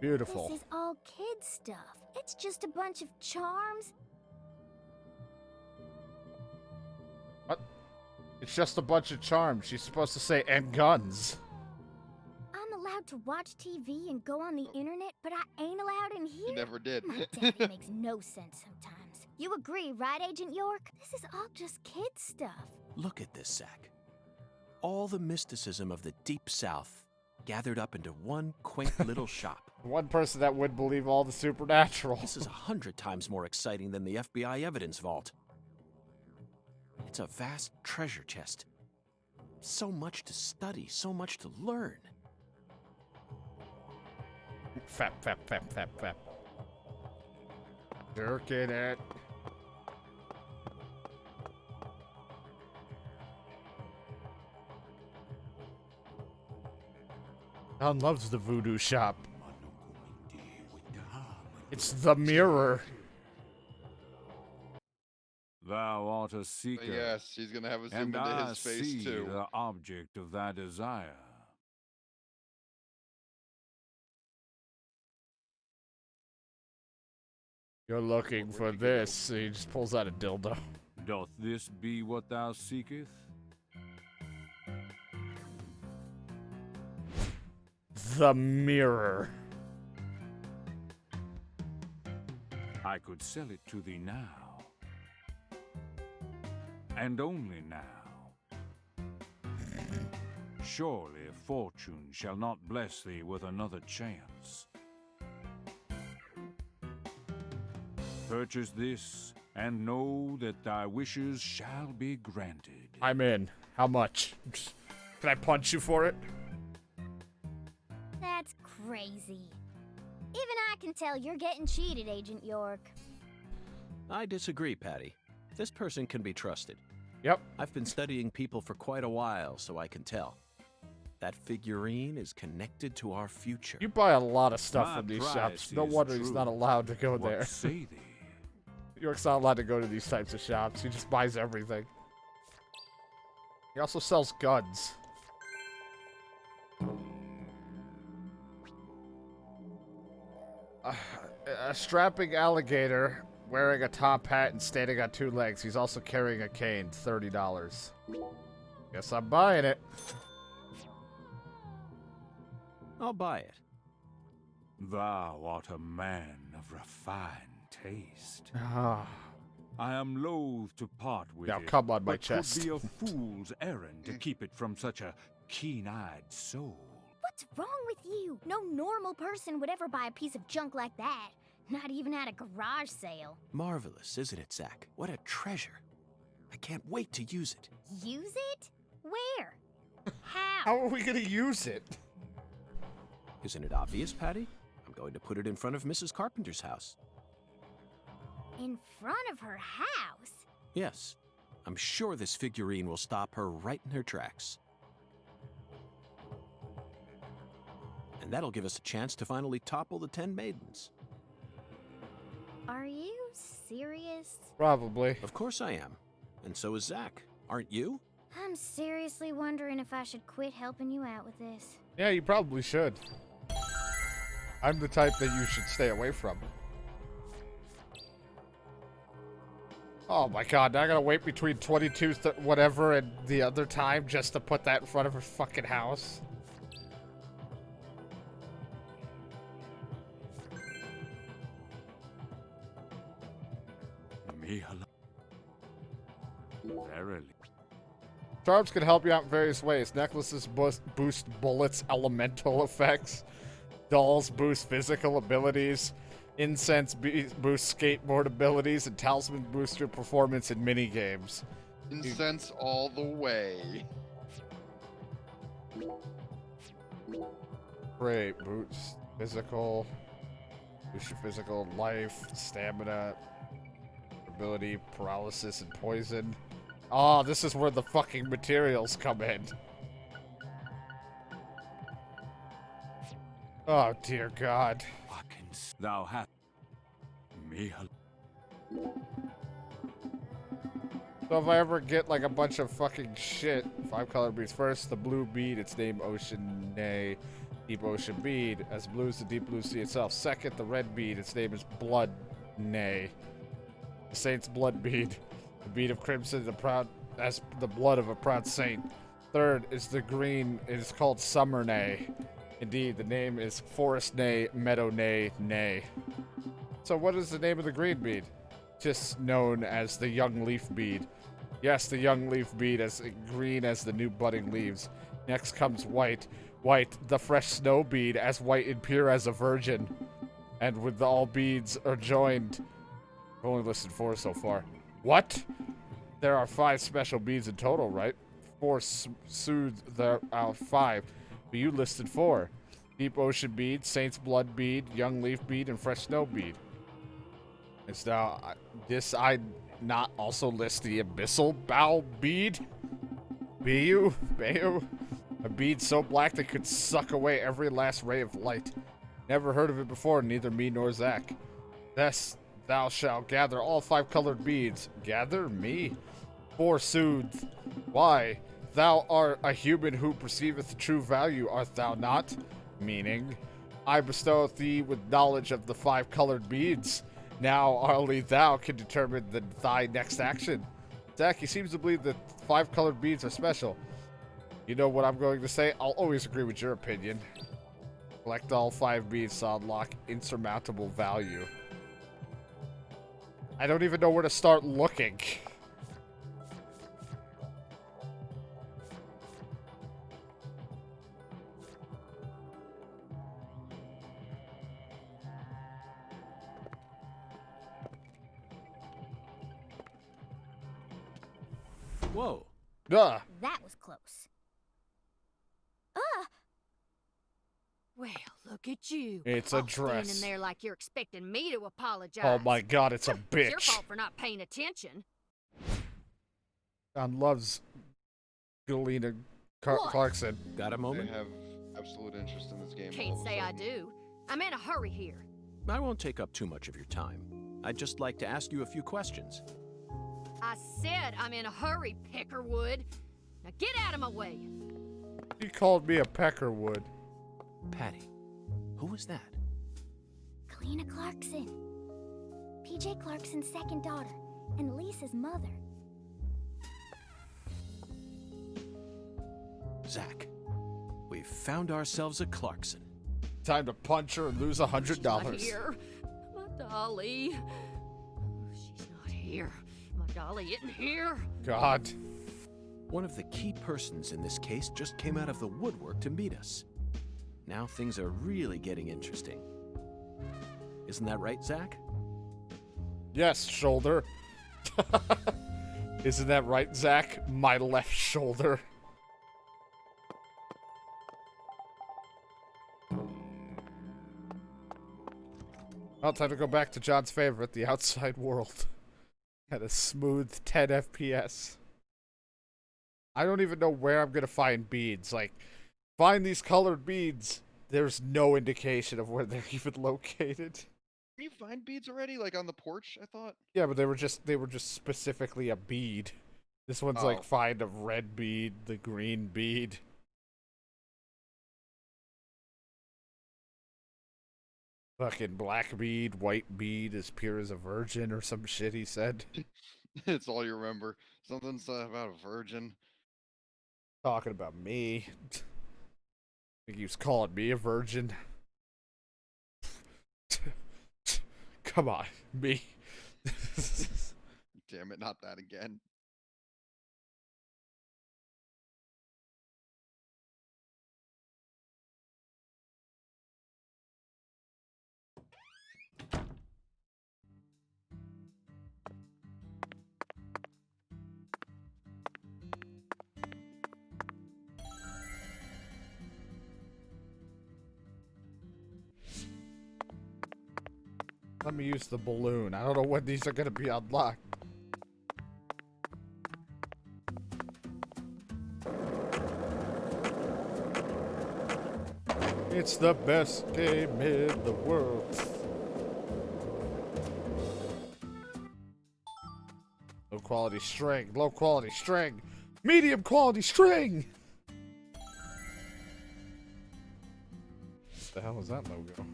Beautiful. This is all kid stuff. It's just a bunch of charms. What? It's just a bunch of charms. She's supposed to say, and guns. I'm allowed to watch TV and go on the internet, but I ain't allowed in here? You never did. My daddy makes no sense sometimes. You agree, right, Agent York? This is all just kid stuff. Look at this, Zach. All the mysticism of the Deep South gathered up into one quaint little shop. One person that would believe all the supernatural. This is 100 times more exciting than the FBI evidence vault. It's a vast treasure chest. So much to study, so much to learn. Fap, fap, fap, fap, fap. Jerking it. Don loves the voodoo shop. It's the mirror. Thou art a seeker, Yes, he's gonna have a zoom and into I his face see too. the object of thy desire. You're looking for this. He just pulls out a dildo. Doth this be what thou seekest? The mirror. I could sell it to thee now, and only now. Surely fortune shall not bless thee with another chance. Purchase this, and know that thy wishes shall be granted. I'm in. How much? Can I punch you for it? That's crazy. Even I can tell you're getting cheated, Agent York. I disagree, Patty. This person can be trusted. Yep. I've been studying people for quite a while, so I can tell. That figurine is connected to our future. You buy a lot of stuff My from these price shops. No is wonder he's true. not allowed to go What there. say thee? York's not allowed to go to these types of shops. He just buys everything. He also sells guns. A strapping alligator wearing a top hat and standing on two legs. He's also carrying a cane. $30. Guess I'm buying it. I'll buy it. Thou art a man of refined taste. Ah. I am loath to part with Now it. come on my but chest. 'twould be a fool's errand to keep it from such a keen-eyed soul. What's wrong with you? No normal person would ever buy a piece of junk like that. Not even at a garage sale. Marvelous, isn't it, Zach? What a treasure. I can't wait to use it. Use it? Where? How? How are we going to use it? Isn't it obvious, Patty? I'm going to put it in front of Mrs. Carpenter's house. In front of her house? Yes. I'm sure this figurine will stop her right in her tracks. And that'll give us a chance to finally topple the 10 maidens. Are you serious? Probably. Of course I am. And so is Zach. Aren't you? I'm seriously wondering if I should quit helping you out with this. Yeah, you probably should. I'm the type that you should stay away from. Oh my god, now I gotta wait between 22 whatever and the other time just to put that in front of her fucking house. Me verily. Charms can help you out in various ways. Necklaces boost bullets, elemental effects. Dolls boost physical abilities. Incense boosts skateboard abilities. And talisman boost your performance in minigames. Incense all the way. Great. Boost physical. Boost your physical life, stamina, ability, paralysis, and poison. Oh, this is where the fucking materials come in. Oh, dear God. Thou hast me. So if I ever get, like, a bunch of fucking shit, 5 color beads. First, the blue bead, its name Ocean Nay. Deep ocean bead, as blue as the deep blue sea itself. Second, the red bead, its name is blood nay. The saint's blood bead, the bead of crimson, the proud as the blood of a proud saint. Third is the green, it is called summer nay. Indeed, the name is forest nay, meadow nay, nay. So what is the name of the green bead? Just known as the young leaf bead. Yes, the young leaf bead, as green as the new budding leaves. Next comes white. White, the fresh snow bead, as white and pure as a virgin. And with all beads are joined. I've only listed 4 so far. What? There are 5 special beads in total, right? 4 soothe, there are 5. But you listed 4. Deep ocean bead, saint's blood bead, young leaf bead, and fresh snow bead. It's now, I not also list the abyssal bow bead? Bayou? A bead so black that could suck away every last ray of light. Never heard of it before, neither me nor Zach. Thus, thou shalt gather all 5 colored beads. Gather me? Forsooth. Why? Thou art a human who perceiveth the true value, art thou not? Meaning, I bestow thee with knowledge of the 5 colored beads. Now only thou can determine thy next action. Zach, he seems to believe that 5 colored beads are special. You know what I'm going to say? I'll always agree with your opinion. Collect all 5 beads to unlock insurmountable value. I don't even know where to start looking. Whoa. Duh. That was close. Well, look at you. It's a all dress. Standing there like you're expecting me to apologize. Oh my god, it's a It's your bitch. fault for not paying attention. John loves Galena What? Clarkson. Got a They moment? have absolute interest in this game. Can't all of a say I sudden. do. I'm in a hurry here. I won't take up too much of your time. I'd just like to ask you a few questions. I said I'm in a hurry, Peckerwood. Now get out of my way. He called me a peckerwood. Patty, who was that? Kalina Clarkson. PJ Clarkson's second daughter, and Lisa's mother. Zach, we've found ourselves a Clarkson. Time to punch her and lose Not $100. here. My dolly. She's not here. My dolly isn't here. God. One of the key persons in this case just came out of the woodwork to meet us. Now things are really getting interesting. Isn't that right, Zach? Yes, shoulder. Isn't that right, Zach? My left shoulder. Well, time to go back to John's favorite, the outside world. At a smooth 10 FPS. I don't even know where I'm gonna find beads. Like, find these colored beads. There's no indication of where they're even located. Can you find beads already? Like on the porch, I thought? Yeah, but they were just specifically a bead. This one's Oh. like find a red bead, the green bead. Fucking black bead, white bead, as pure as a virgin or some shit he said. It's all you remember. Something about a virgin. Talking about me. Think he was calling me a virgin. Come on, me. Damn it, not that again. Let me use the balloon. I don't know when these are gonna be unlocked. It's the best game in the world. Low quality string, low quality string, medium quality string. The hell is that logo?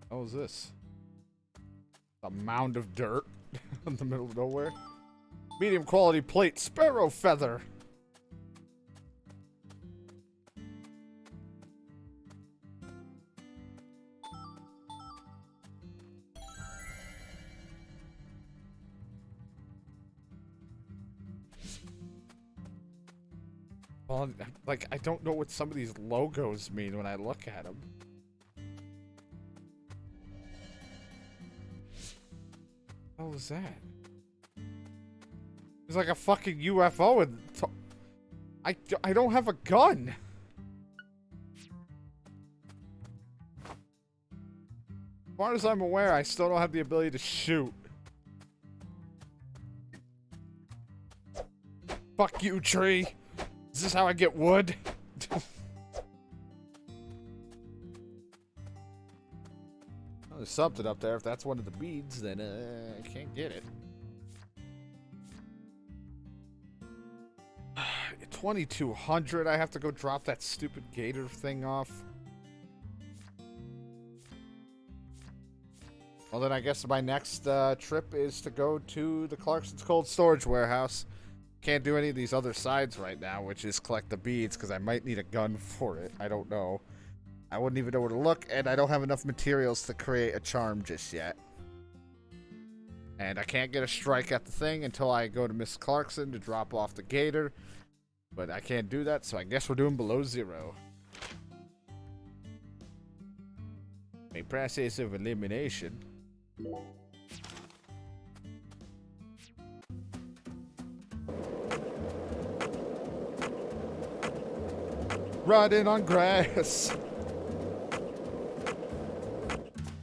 What is this? A mound of dirt in the middle of nowhere. Medium quality plate, sparrow feather. Well, like, I don't know what some of these logos mean when I look at them. What was that? There's like a fucking UFO and I don't have a gun. As far as I'm aware, I still don't have the ability to shoot. Fuck you, tree. Is this how I get wood? Oh, there's something up there. If that's one of the beads, then I can't get it. 2200. I have to go drop that stupid gator thing off. Well, then I guess my next trip is to go to the Clarkson's Cold Storage Warehouse. Can't do any of these other sides right now, which is collect the beads, because I might need a gun for it. I don't know. I wouldn't even know where to look, and I don't have enough materials to create a charm just yet. And I can't get a strike at the thing until I go to Miss Clarkson to drop off the gator. But I can't do that, so I guess we're doing below zero. A process of elimination. Riding on grass.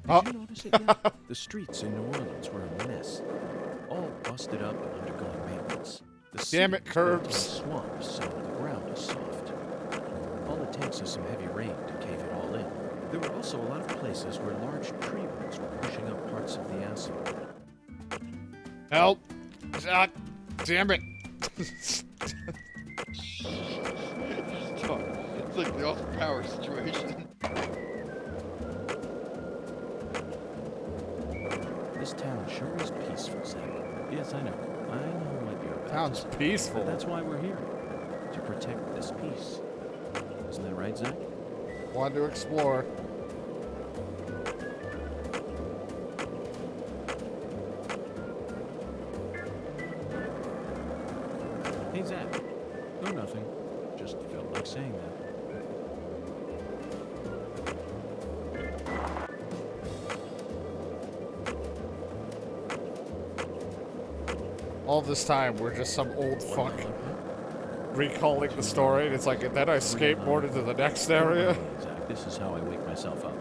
Did you notice it yet? The streets in New Orleans were a mess. All busted up and undergoing maintenance. The Damn it, city is built curbs. on swamps, so the ground is soft. All it takes is some heavy rain to cave it all in. There were also a lot of places where large tree roots were pushing up parts of the asphalt. Help! Damn it! It's like the Austin Power situation. This town sure is peaceful, Zach. Yes, I know. I know what you're about Sounds to say. peaceful. But that's why we're here. To protect this peace. Isn't that right, Zach? Want to explore. Hey, Zach. No, nothing. Just felt like saying that. All this time, we're just some old fuck recalling the story, and it's like, and then I skateboarded to the next area. Zach, this is how I wake myself up.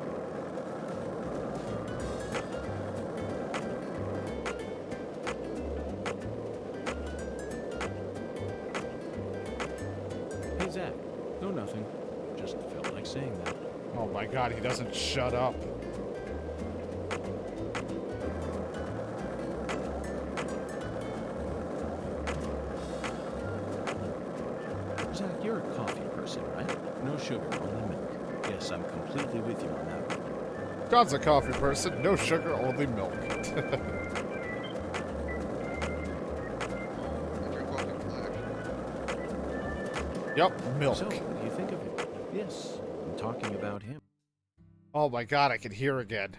Hey, Zach. No, nothing. Just felt like saying that. Oh my god, he doesn't shut up. Zach, you're a coffee person, right? No sugar, only milk. Yes, I'm completely with you on that one. John's a coffee person, no sugar, only milk. I drink coffee black. Yep, milk. So, what do you think of it? Yes, I'm talking about him. Oh my god, I can hear again.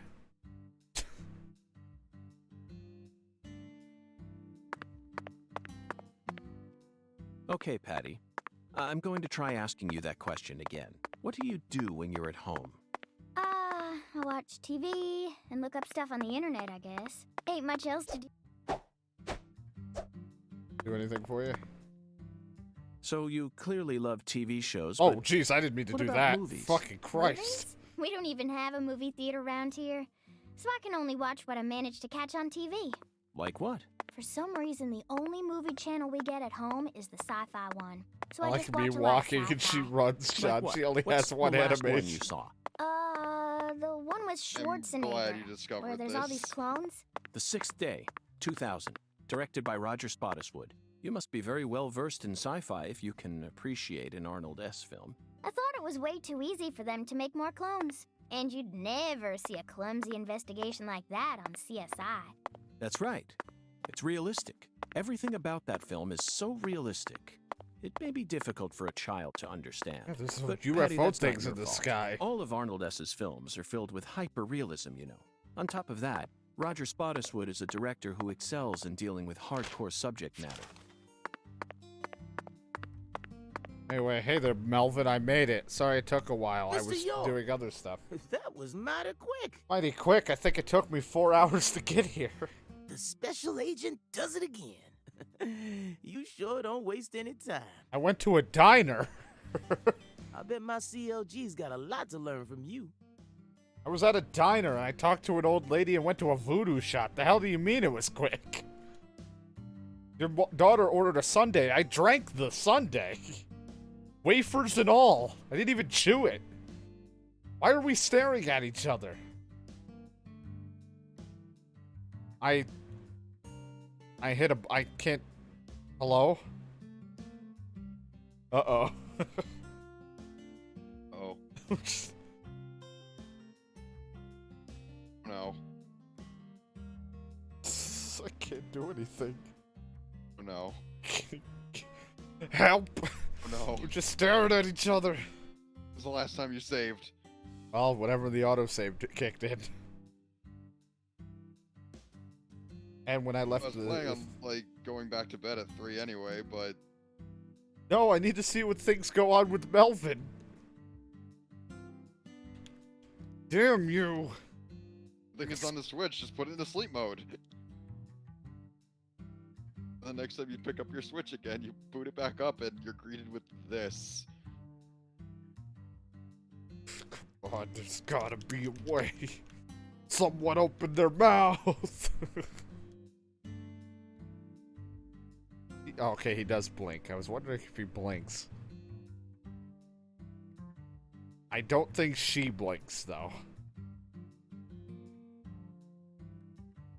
Okay, Patty. I'm going to try asking you that question again. What do you do when you're at home? I watch TV and look up stuff on the internet, I guess. Ain't much else to do. Do anything for you? So you clearly love TV shows, Oh, but jeez, I didn't mean to what do about that. movies? Fucking Christ. Movies? We don't even have a movie theater around here, so I can only watch what I manage to catch on TV. like what? For some reason, the only movie channel we get at home is the sci-fi one. So I I like just me watch a lot of walking and she sci-fi. runs, Like Sean. what? She only What's has one the last one animation. you saw? The one with I'm glad Schwarzenegger, you discovered where there's all these this. clones. The Sixth Day, 2000. directed by Roger Spottiswoode. You must be very well versed in sci-fi if you can appreciate an Arnold S. film. I thought it was way too easy for them to make more clones. And you'd never see a clumsy investigation like that on CSI. That's right. It's realistic. Everything about that film is so realistic. It may be difficult for a child to understand. Yeah, there's but UFO Patty, that's not things your in the fault. sky. All of Arnold S.'s films are filled with hyper-realism, you know. On top of that, Roger Spottiswoode is a director who excels in dealing with hardcore subject matter. Anyway, hey there, Melvin. I made it. Sorry it took a while. I Mr. was York. doing other stuff. That was mighty quick. Mighty quick. I think it took me 4 hours to get here. The special agent does it again. You sure don't waste any time. I went to a diner. I bet my CLG's got a lot to learn from you. I was at a diner and I talked to an old lady and went to a voodoo shop. The hell do you mean it was quick? Your daughter ordered a sundae. I drank the sundae. Wafers and all. I didn't even chew it. Why are we staring at each other? I can't. Hello? Uh-oh. Oh, no. I can't do anything. Oh, no. Help! Oh, no. We're just staring at each other. When was the last time you saved? Well, whenever the autosave kicked in. And when I I left was planning on, like, going back to bed at 3 anyway, but... No, I need to see what things go on with Melvin. Damn you. I think it's on the Switch, just put it into sleep mode. The next time you pick up your Switch again, you boot it back up and you're greeted with this. God, there's gotta be a way. Someone open their mouth. Okay, he does blink. I was wondering if he blinks. I don't think she blinks, though.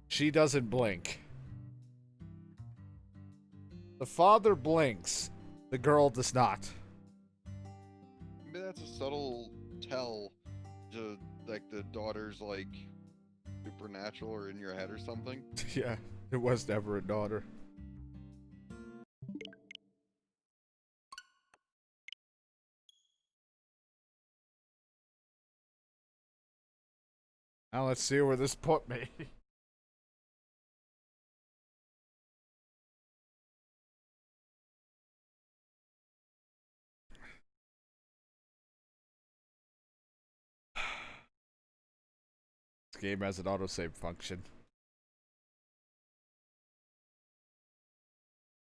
She doesn't blink. The father blinks. The girl does not. Maybe that's a subtle tell to, like, the daughter's, like, supernatural or in your head or something. Yeah, it was never a daughter. Now let's see where this put me. This game has an autosave function.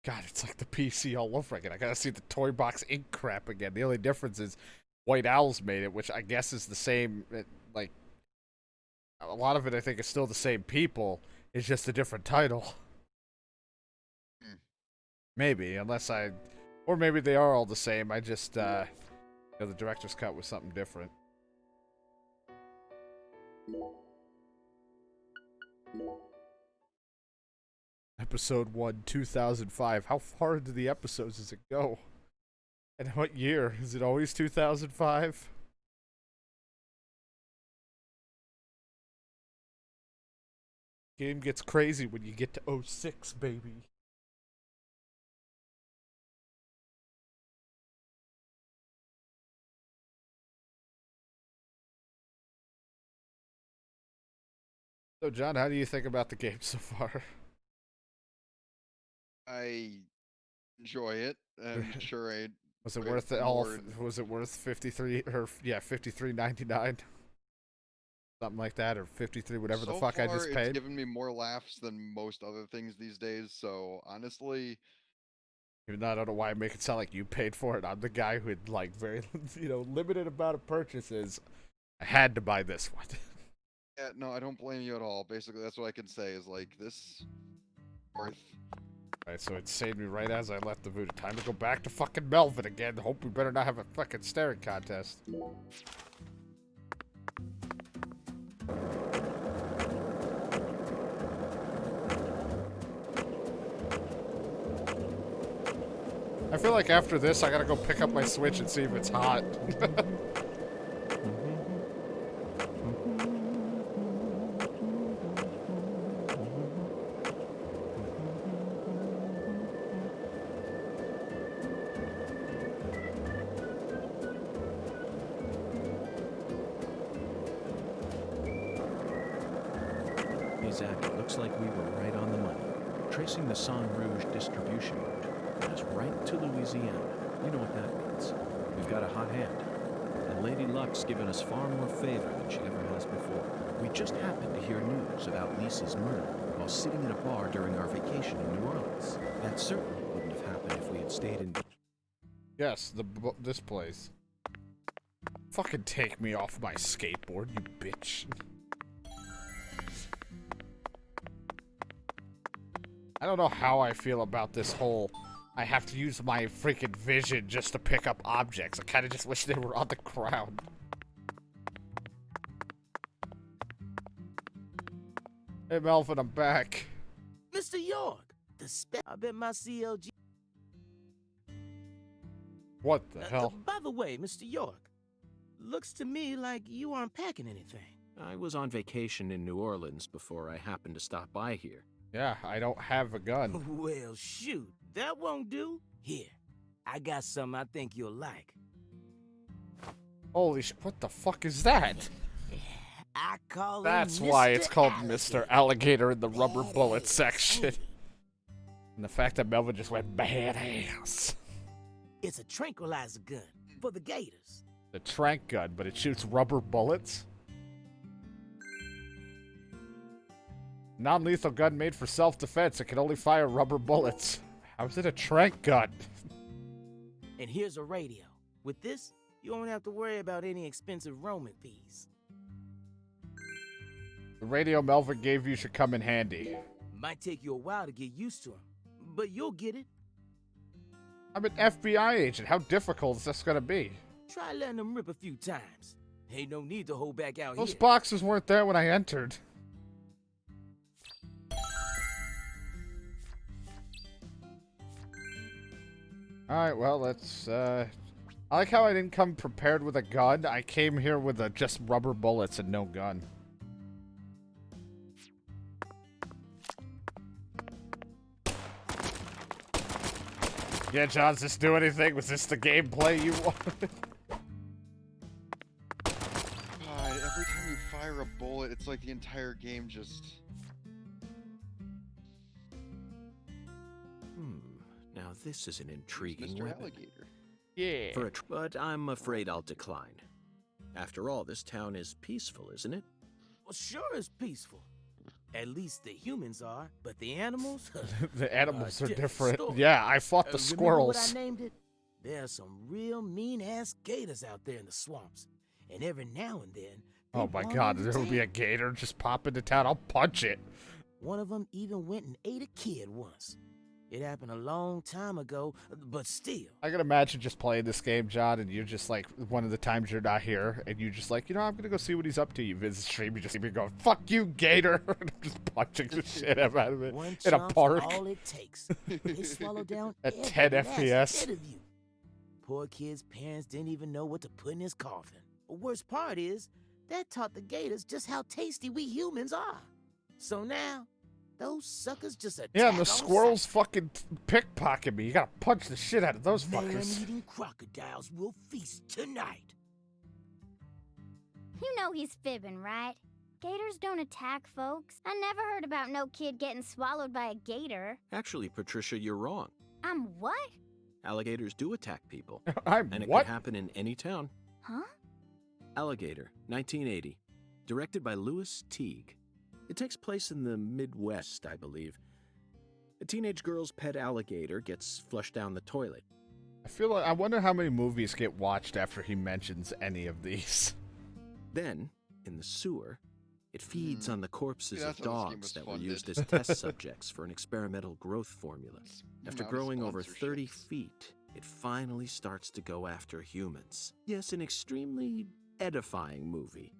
God, it's like the PC all over again. I gotta see the Toy Box Inc. crap again. The only difference is White Owl's made it, which I guess is the same, like, a lot of it I think is still the same people. It's just a different title. Maybe, unless or maybe they are all the same. I just, you know, the director's cut was something different. Episode 1, 2005. How far into the episodes does it go? And what year? Is it always 2005? Game gets crazy when you get to 06, baby. So, John, how do you think about the game so far? I enjoy it. I'm sure I... Was it Wait, worth it all? more- Was it worth 53 or yeah, 53.99? Something like that, or 53, whatever the So fuck I far, just it's paid. given me more laughs than most other things these days, so honestly, Even though I don't know why I make it sound like you paid for it. I'm the guy who had like very, you know, limited amount of purchases. I had to buy this one. yeah, no, I don't blame you at all. Basically, that's what I can say is like this worth. Alright, so it saved me right as I left the voodoo. Time to go back to fucking Melvin again. Hope we better not have a fucking staring contest. I feel like after this, I gotta go pick up my Switch and see if it's hot. Hey, Zach, it looks like we were right on the money. Tracing the Sang Rouge distribution route got us right to Louisiana. You know what that means. We've got a hot hand. And Lady Luck's given us far more favor than she ever has before. We just happened to hear news about Lisa's murder while sitting in a bar during our vacation in New Orleans. That certainly wouldn't have happened if we had stayed in... Yes, this place. Fucking take me off my skateboard, you bitch. I don't know how I feel about this whole I have to use my freaking vision just to pick up objects. I kind of just wish they were on the ground. Hey Melvin, I'm back. Mr. York, I bet my CLG. What the hell? By the way, Mr. York, looks to me like you aren't packing anything. I was on vacation in New Orleans before I happened to stop by here. Yeah, I don't have a gun. Well, shoot, that won't do. Here, I got something I think you'll like. Holy what the fuck is that? I call That's him why Mr. it's called Alligator. Mr. Alligator in the rubber bullet section. And the fact that Melvin just went badass. It's a tranquilizer gun for the gators. The trank gun, but it shoots rubber bullets? Non-lethal gun made for self-defense. It can only fire rubber bullets. How is it a trank gun? And here's a radio. With this, you won't have to worry about any expensive roaming fees. The radio Melvin gave you should come in handy. Might take you a while to get used to them, but you'll get it. I'm an FBI agent. How difficult is this gonna be? Try letting them rip a few times. Ain't no need to hold back out Those here. boxes weren't there when I entered. Alright, well, let's, I like how I didn't come prepared with a gun. I came here with just rubber bullets and no gun. Yeah, John, does this do anything? Was this the gameplay you wanted? God, every time you fire a bullet, it's like the entire game just... Now this is an intriguing Mr. weapon. Alligator. Yeah. But I'm afraid I'll decline. After all, this town is peaceful, isn't it? Well, sure it's peaceful. At least the humans are, but the animals? The animals are different different. story. Yeah, I fought the Remember squirrels. what I named it? There are some real mean-ass gators out there in the swamps. And every now and then... Oh they my wander god, into there will be a town. gator just pop into town. I'll punch it. One of them even went and ate a kid once. It happened a long time ago, but still. I can imagine just playing this game, John, and you're just like, one of the times you're not here, and you're just like, you know, I'm gonna go see what he's up to. You visit stream, you just see me go, fuck you, gator. And I'm just punching the shit out of it One in a chomp's park all it takes. They swallow down at every 10 last FPS. bit of you. Poor kid's parents didn't even know what to put in his coffin. The worst part is, that taught the gators just how tasty we humans are. So now, those suckers just attack Yeah, and the on squirrels sight. fucking pickpocket me. You gotta punch the shit out of those fuckers. Man-eating crocodiles will feast tonight. You know he's fibbing, right? Gators don't attack folks. I never heard about no kid getting swallowed by a gator. Actually, Patricia, you're wrong. I'm what? Alligators do attack people. I'm And it what? can happen in any town. Huh? Alligator, 1980. Directed by Louis Teague. It takes place in the Midwest, I believe. A teenage girl's pet alligator gets flushed down the toilet. I wonder how many movies get watched after he mentions any of these. Then, in the sewer, it feeds on the corpses Yeah, of that's how this game dogs was that were funded. used as test subjects for an experimental growth formula. After Amount of growing over 30 sponsorships. feet, it finally starts to go after humans. Yes, an extremely edifying movie.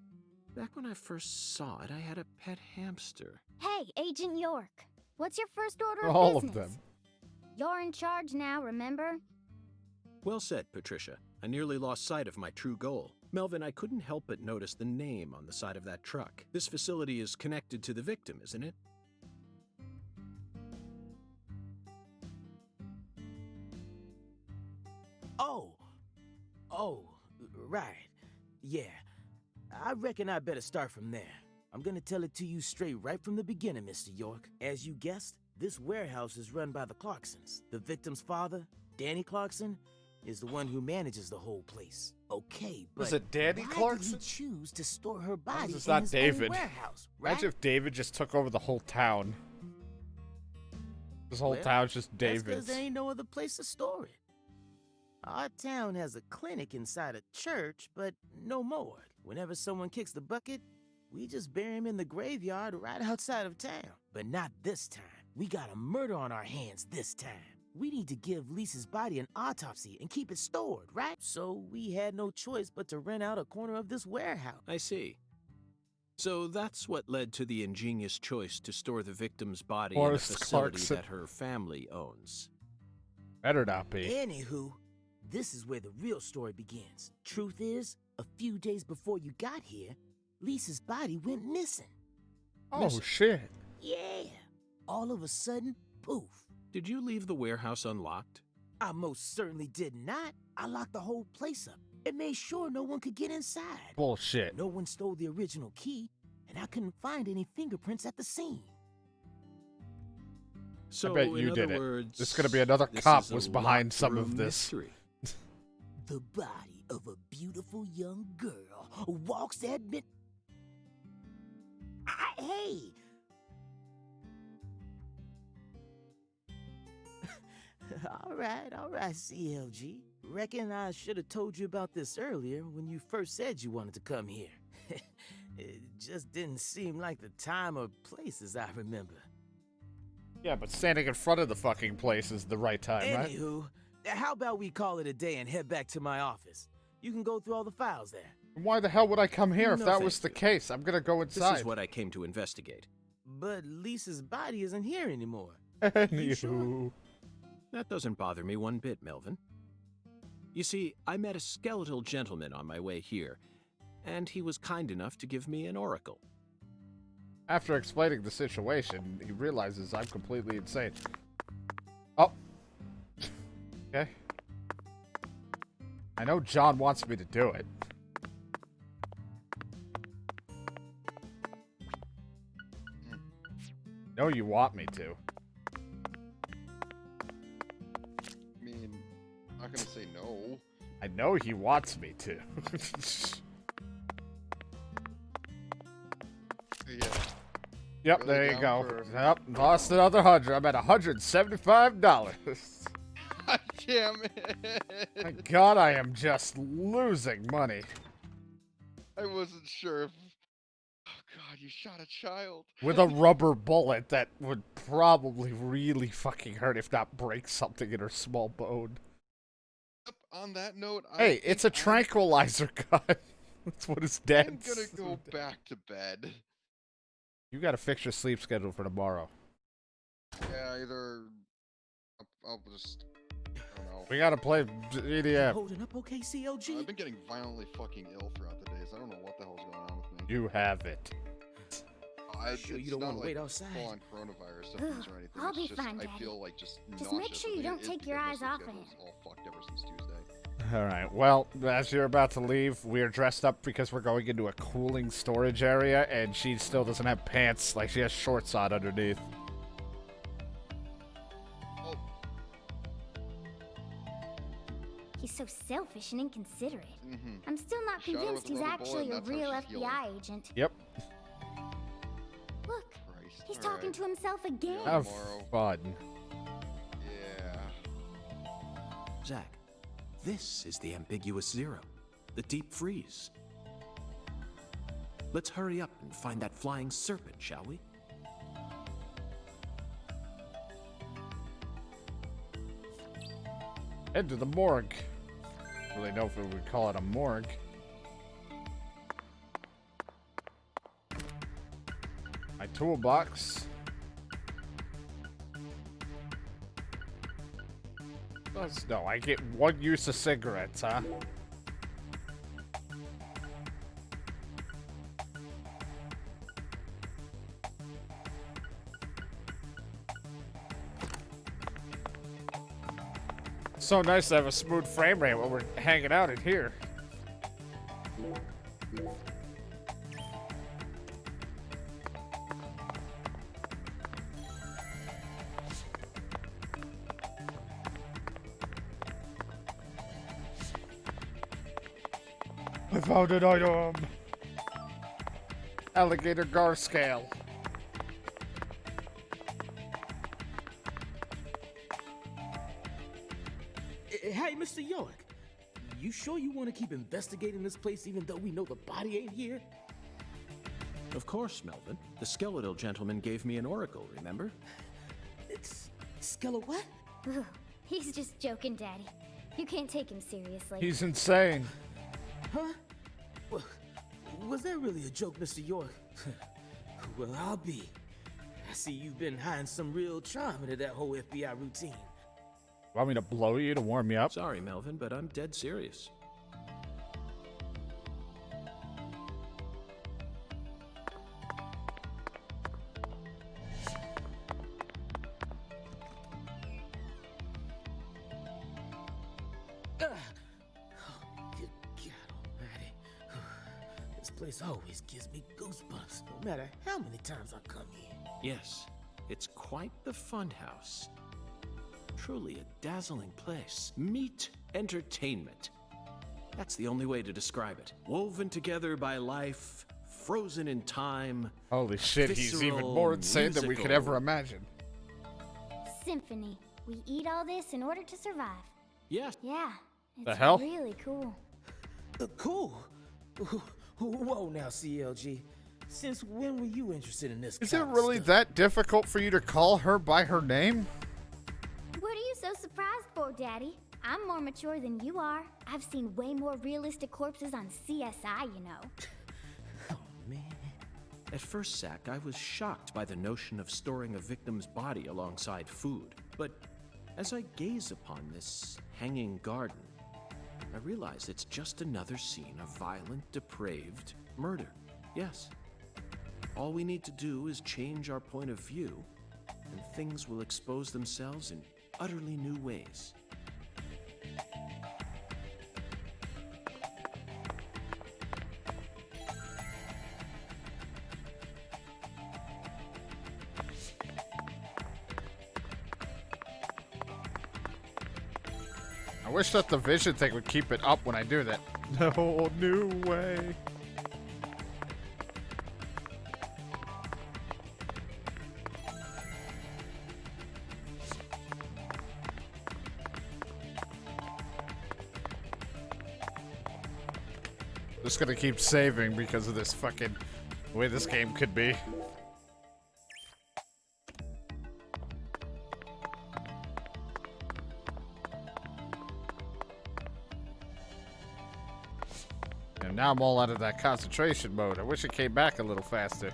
Back when I first saw it, I had a pet hamster. Hey, Agent York. What's your first order of All of business? them. You're in charge now, remember? Well said, Patricia. I nearly lost sight of my true goal. Melvin, I couldn't help but notice the name on the side of that truck. This facility is connected to the victim, isn't it? Oh, right. Yeah. I reckon I better start from there. I'm gonna tell it to you straight right from the beginning, Mr. York. As you guessed, this warehouse is run by the Clarksons. The victim's father, Danny Clarkson, is the one who manages the whole place. Okay, but Was it Danny why Clarkson? did he choose to store her body It's in not his David. own warehouse, right? Imagine if David just took over the whole town. This whole Well, town's just That's 'cause David's. there ain't no other place to store it. Our town has a clinic inside a church, but no more. Whenever someone kicks the bucket, we just bury him in the graveyard right outside of town. But not this time. We got a murder on our hands this time. We need to give Lisa's body an autopsy and keep it stored, right? So we had no choice but to rent out a corner of this warehouse. I see. So that's what led to the ingenious choice to store the victim's body in a Horace facility Clarkson. that her family owns. Better not be. Anywho, this is where the real story begins. Truth is, a few days before you got here, Lisa's body went missing. Oh, Listen. shit. Yeah. All of a sudden, poof. Did you leave the warehouse unlocked? I most certainly did not. I locked the whole place up and made sure no one could get inside. Bullshit. No one stole the original key, and I couldn't find any fingerprints at the scene. So, bet you in did other it. words, There's gonna be another this cop is a was behind locked some of room this. mystery. The body of a beautiful young girl walks at mid. Hey! all right, CLG. Reckon I should have told you about this earlier when you first said you wanted to come here. It just didn't seem like the time or place as I remember. Yeah, but standing in front of the fucking place is the right time, right? Anywho, how about we call it a day and head back to my office? You can go through all the files there. Why the hell would I come here if No, that was thank the you. case? I'm gonna go This inside. is what I came to investigate. But Lisa's body isn't here anymore. Anywho. sure? That doesn't bother me one bit, Melvin. You see, I met a skeletal gentleman on my way here, and he was kind enough to give me an oracle. After explaining the situation, he realizes I'm completely insane. Oh. Okay. I know John wants me to do it. No, you want me to. I mean, I'm not gonna say no. I know he wants me to. Yeah. Yep, Really there you down go. for- Yep, lost another 100. I'm at $175. God damn it! My God, I am just losing money. I wasn't sure if. Oh God, you shot a child. With a rubber bullet that would probably really fucking hurt, if not break something in her small bone. Yep, on that note, Hey, it's a think tranquilizer gun. That's what his dad I'm gonna go back to bed. You gotta fix your sleep schedule for tomorrow. Yeah, either I'll just. I don't know. We gotta play EDM. Holding up okay, CLG? I've been getting violently fucking ill throughout the days. I don't know what the hell's going on with me. You have it. Sure you It's don't not wanna like wait outside? full-on coronavirus symptoms or anything. I'll It's be just, fine, I Daddy. feel like just Just make nauseous. sure I you think don't it is take your because my eyes off sleep of schedule's all fucked ever since Tuesday. Alright, well, as you're about to leave, we are dressed up because we're going into a cooling storage area, and she still doesn't have pants. Like, she has shorts on underneath. Oh, He's so selfish and inconsiderate. mm-hmm. I'm still not Shot her convinced with a he's rubber actually bullet, a and that's real how she's healing. FBI agent. Yep. Look, Christ. he's All talking right. to himself again. Yeah. Have Tomorrow. fun. Yeah. Zach, this is the ambiguous zero, the deep freeze. Let's hurry up and find that flying serpent, shall we? Head to the morgue. Really know if we would call it a morgue. My toolbox. No, I get one use of cigarettes, huh? So nice to have a smooth frame rate when we're hanging out in here. I found an item. Alligator gar scale. Hey, Mr. York, you sure you want to keep investigating this place even though we know the body ain't here? Of course, Melvin. The skeletal gentleman gave me an oracle, remember? It's Skella what? Ugh, he's just joking, Daddy. You can't take him seriously. He's insane. Huh? Well, was that really a joke, Mr. York? Well, I'll be. I see you've been hiding some real charm into that whole FBI routine. Want me to blow you to warm you up? Sorry, Melvin, but I'm dead serious. Good God almighty. This place always gives me goosebumps, no matter how many times I come here. Yes, it's quite the funhouse. Truly a dazzling place. Meet entertainment. That's the only way to describe it. Woven together by life, frozen in time. Holy shit, he's even visceral, more insane than we could ever musical. imagine. Symphony. We eat all this in order to survive. Yes. Yeah, it's The hell? really cool. Cool. Whoa now, CLG. Since when were you interested in this Is it kind of really stuff? that difficult for you to call her by her name? What are you so surprised for, Daddy? I'm more mature than you are. I've seen way more realistic corpses on CSI, you know. Oh, man. At first, Zach, I was shocked by the notion of storing a victim's body alongside food. But as I gaze upon this hanging garden, I realize it's just another scene of violent, depraved murder. Yes. All we need to do is change our point of view, and things will expose themselves in utterly new ways. I wish that the vision thing would keep it up when I do that. No new way. Just gonna keep saving because of this fucking way this game could be. And now I'm all out of that concentration mode. I wish it came back a little faster.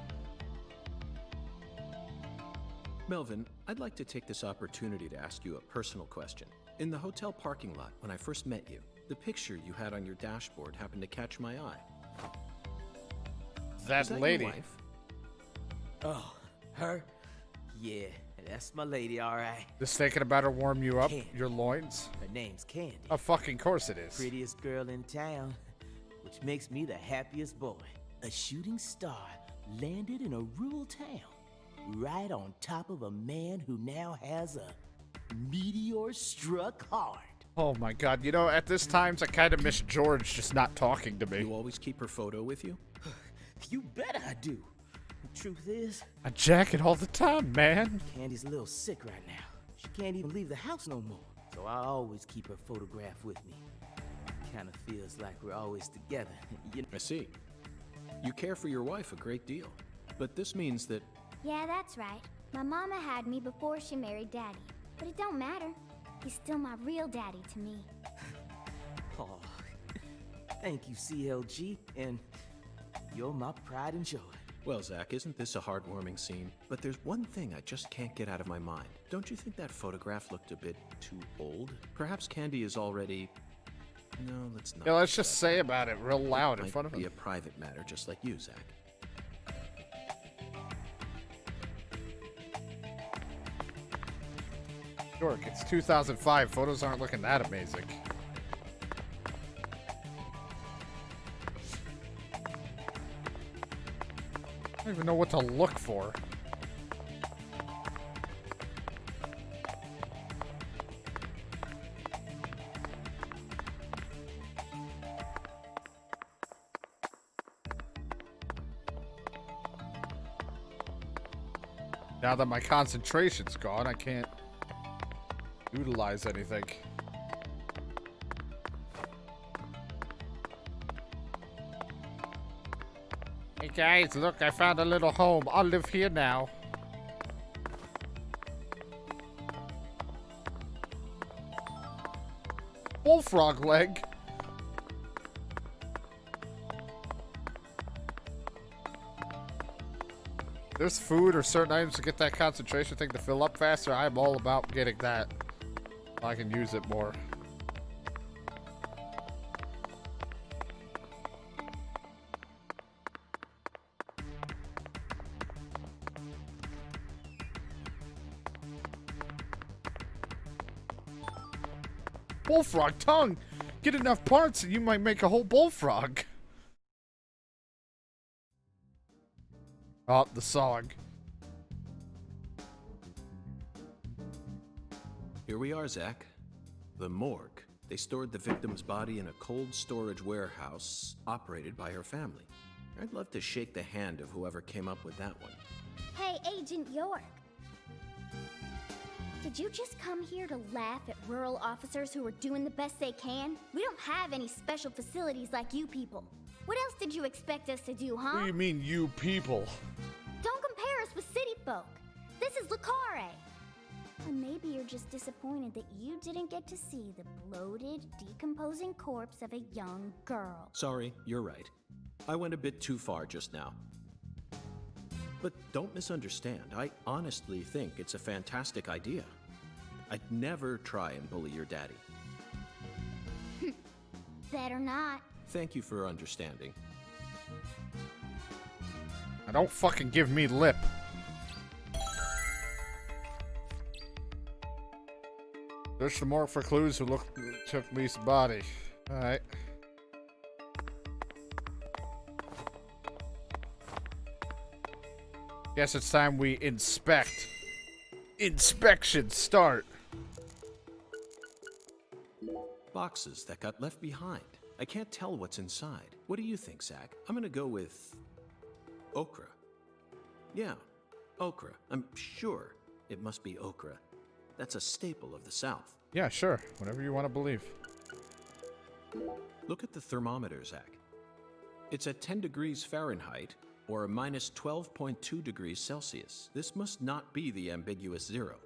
Melvin, I'd like to take this opportunity to ask you a personal question. In the hotel parking lot, when I first met you, the picture you had on your dashboard happened to catch my eye. That Is that lady. your wife? Oh, her? Yeah, that's my lady, all right. Just thinking about her warm you up, Candy. your loins. Her name's Candy. Of fucking course it is. Prettiest girl in town, which makes me the happiest boy. A shooting star landed in a rural town, right on top of a man who now has a meteor struck hard. Oh my god, you know, at this times I kind of miss George just not talking to me. You always keep her photo with you? You bet I do. The truth is, I jack it all the time, man. Candy's a little sick right now. She can't even leave the house no more. So I always keep her photograph with me. Kinda feels like we're always together. You know? I see. You care for your wife a great deal. But this means that Yeah, that's right. My mama had me before she married Daddy. But it don't matter. He's still my real daddy to me. Oh, thank you, CLG, and you're my pride and joy. Well, Zach, isn't this a heartwarming scene? But there's one thing I just can't get out of my mind. Don't you think that photograph looked a bit too old? Perhaps Candy is already... No, let's not. Yeah, let's just say about it real loud in Might front of be him. a private matter, just like you, Zach. Dork, it's 2005. Photos aren't looking that amazing. I don't even know what to look for. Now that my concentration's gone, I can't utilize anything. Hey guys, look, I found a little home. I'll live here now. Bullfrog leg. There's food or certain items to get that concentration thing to fill up faster. I'm all about getting that. I can use it more. Bullfrog tongue! Get enough parts and you might make a whole bullfrog. Oh, the song. Here we are, Zach. The morgue. They stored the victim's body in a cold storage warehouse operated by her family. I'd love to shake the hand of whoever came up with that one. Hey, Agent York. Did you just come here to laugh at rural officers who are doing the best they can? We don't have any special facilities like you people. What else did you expect us to do, huh? What do you mean, you people? Don't compare us with city folk. This is Carré. And maybe you're just disappointed that you didn't get to see the bloated, decomposing corpse of a young girl. Sorry, you're right. I went a bit too far just now. But don't misunderstand. I honestly think it's a fantastic idea. I'd never try and bully your daddy. Better not. Thank you for understanding. Now don't fucking give me lip. Search the morgue for clues who took Lee's body. Alright. Guess it's time we inspect. Inspection start. Boxes that got left behind. I can't tell what's inside. What do you think, Zach? I'm gonna go with... okra. Yeah, okra. I'm sure it must be okra. That's a staple of the South. Yeah, sure. Whatever you want to believe. Look at the thermometer, Zach. It's at 10 degrees Fahrenheit, or a minus 12.2 degrees Celsius. This must not be the ambiguous zero.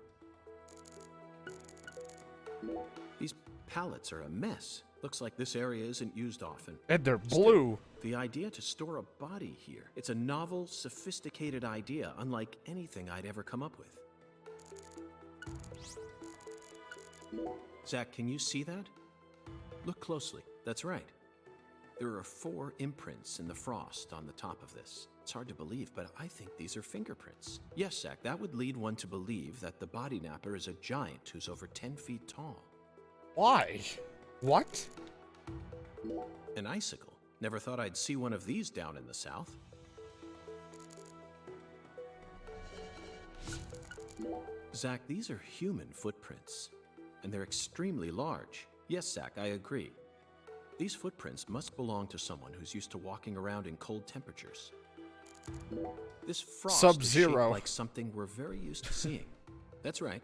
These pallets are a mess. Looks like this area isn't used often. And they're blue. Still, the idea to store a body here, it's a novel, sophisticated idea, unlike anything I'd ever come up with. Zach, can you see that? Look closely. That's right. There are 4 imprints in the frost on the top of this. It's hard to believe, but I think these are fingerprints. Yes, Zach, that would lead one to believe that the body napper is a giant who's over 10 feet tall. Why? What? An icicle. Never thought I'd see one of these down in the South. Zach, these are human footprints, and they're extremely large. Yes, Zach, I agree. These footprints must belong to someone who's used to walking around in cold temperatures. This frost is shaped like something we're very used to seeing. That's right,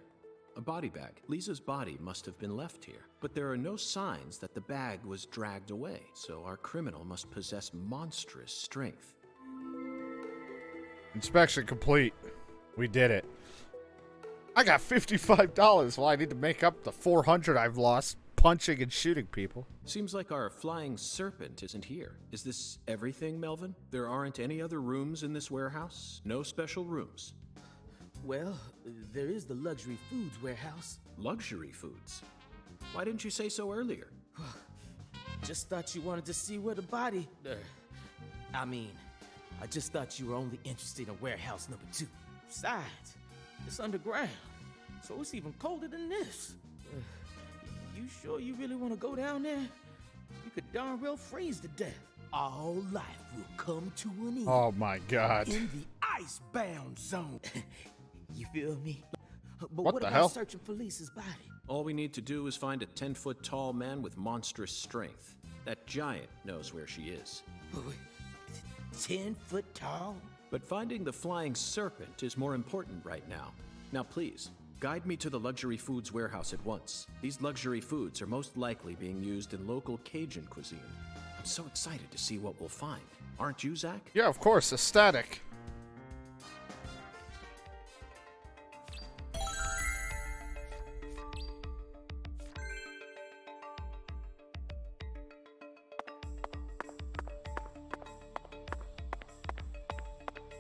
a body bag. Lisa's body must have been left here, but there are no signs that the bag was dragged away, so our criminal must possess monstrous strength. Inspection complete. We did it. I got $55. Well, I need to make up the $400 I've lost punching and shooting people. Seems like our flying serpent isn't here. Is this everything, Melvin? There aren't any other rooms in this warehouse? No special rooms? Well, there is the luxury foods warehouse. Luxury foods? Why didn't you say so earlier? Just thought you wanted to see where the body... I just thought you were only interested in warehouse number 2. Besides, it's underground, so it's even colder than this. You sure you really want to go down there? You could darn well freeze to death. All life will come to an end. Oh my god. In the icebound zone. You feel me? But What what the about hell? searching for Lisa's body? All we need to do is find a 10-foot tall man with monstrous strength. That giant knows where she is. 10 foot tall? But finding the flying serpent is more important right now. Now please, guide me to the luxury foods warehouse at once. These luxury foods are most likely being used in local Cajun cuisine. I'm so excited to see what we'll find. Aren't you, Zach? Yeah, of course, ecstatic.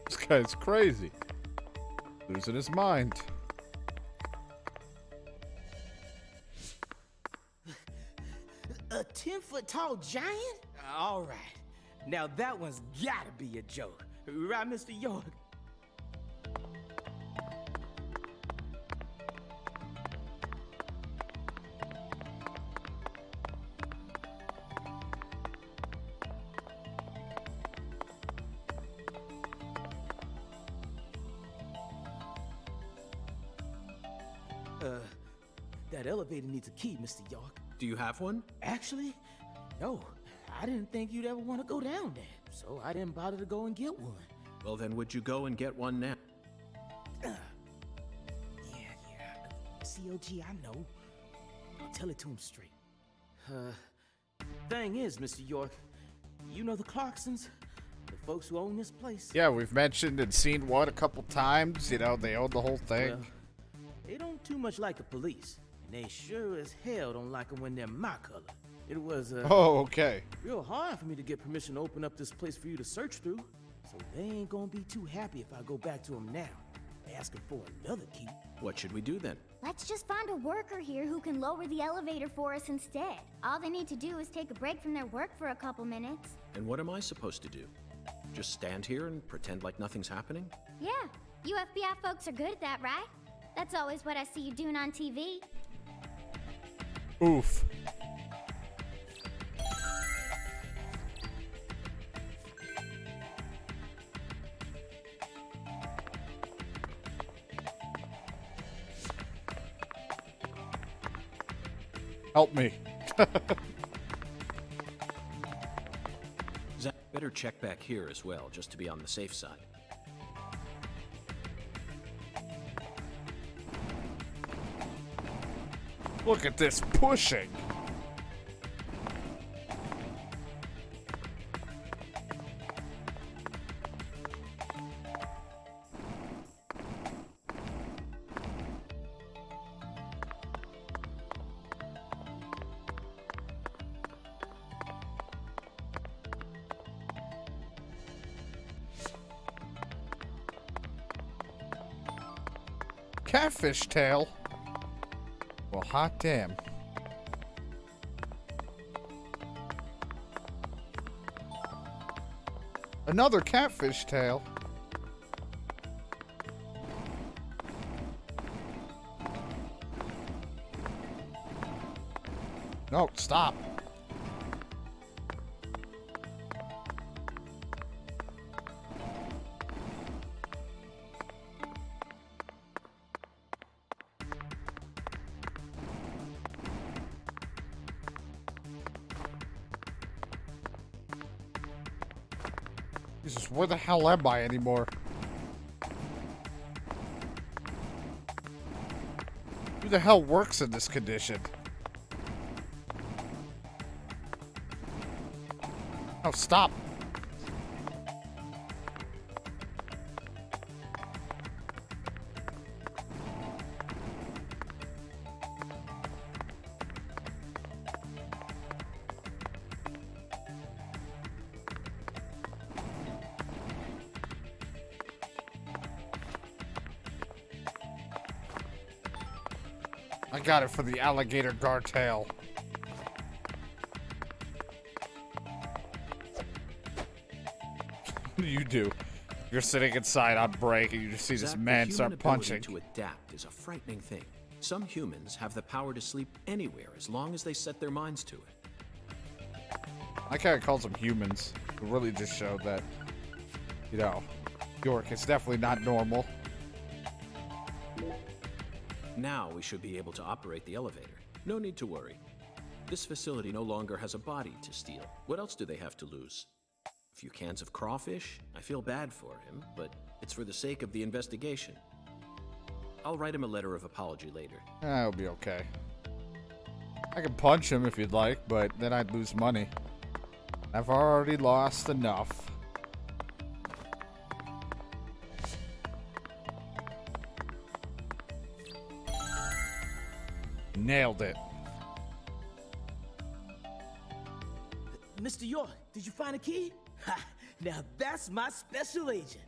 This guy's crazy. Losing his mind. A 10 foot tall giant? All right. Now that one's gotta be a joke. Right, Mr. York? That elevator needs a key, Mr. York. Do you have one? Actually, no. I didn't think you'd ever want to go down there, so I didn't bother to go and get one. Well, then would you go and get one now? Yeah. COG, I know. I'll tell it to him straight. Thing is, Mr. York, you know the Clarksons? The folks who own this place? Yeah, we've mentioned and seen one a couple times. You know, they own the whole thing. Well, they don't too much like the police, and they sure as hell don't like them when they're my color. It was, Oh, okay. real hard for me to get permission to open up this place for you to search through. So they ain't gonna be too happy if I go back to them now, asking for another key. What should we do then? Let's just find a worker here who can lower the elevator for us instead. All they need to do is take a break from their work for a couple minutes. And what am I supposed to do? Just stand here and pretend like nothing's happening? Yeah, you FBI folks are good at that, right? That's always what I see you doing on TV. Oof. Help me. Zach, better check back here as well, just to be on the safe side. Look at this pushing. Catfish tail. Well, hot damn. Another catfish tail. No, stop. Jesus, where the hell am I anymore? Who the hell works in this condition? Oh, stop. I got it for the alligator gartail. What do you do? You're sitting inside on break and you just see this Zach, man the start human punching. ability to adapt is a frightening thing. Some humans have the power to sleep anywhere as long as they set their minds to it. I kind of calls them humans. It really just showed that, you know, York is definitely not normal. Now we should be able to operate the elevator. No need to worry. This facility no longer has a body to steal. What else do they have to lose? A few cans of crawfish? I feel bad for him, but it's for the sake of the investigation. I'll write him a letter of apology later. It'll be okay. I can punch him if you'd like, but then I'd lose money. I've already lost enough. Nailed it. Mr. York, did you find a key? Ha! Now that's my special agent.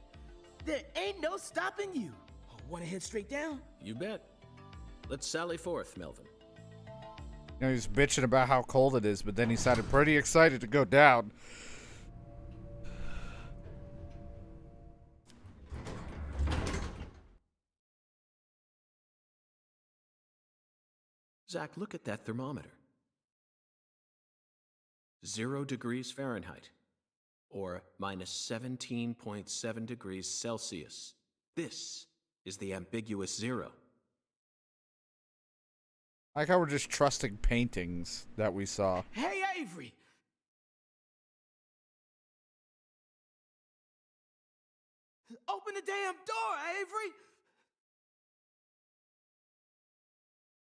There ain't no stopping you. Want to head straight down? You bet. Let's sally forth, Melvin. You know, he's bitching about how cold it is, but then he sounded pretty excited to go down. Zach, look at that thermometer. 0 degrees Fahrenheit, or minus 17.7 degrees Celsius. This is the ambiguous zero. I like how we're just trusting paintings that we saw. Hey, Avery! Open the damn door, Avery!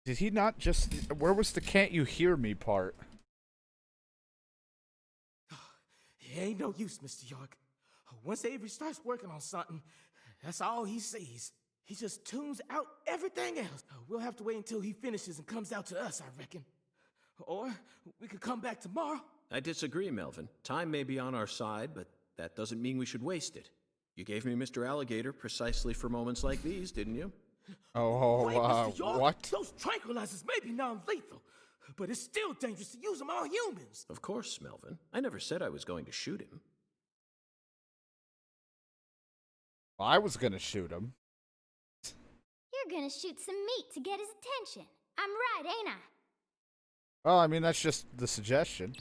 Did he not just... Where was the can't you hear me part? It ain't no use, Mr. York. Once Avery starts working on something, that's all he sees. He just tunes out everything else. We'll have to wait until he finishes and comes out to us, I reckon. Or we could come back tomorrow. I disagree, Melvin. Time may be on our side, but that doesn't mean we should waste it. You gave me Mr. Alligator precisely for moments like these, didn't you? Wait, Mr. York, what? Those tranquilizers may be non-lethal, but it's still dangerous to use them on humans. Of course, Melvin. I never said I was going to shoot him. I was gonna shoot him. You're gonna shoot some meat to get his attention. I'm right, ain't I? Well, I mean, that's just the suggestion.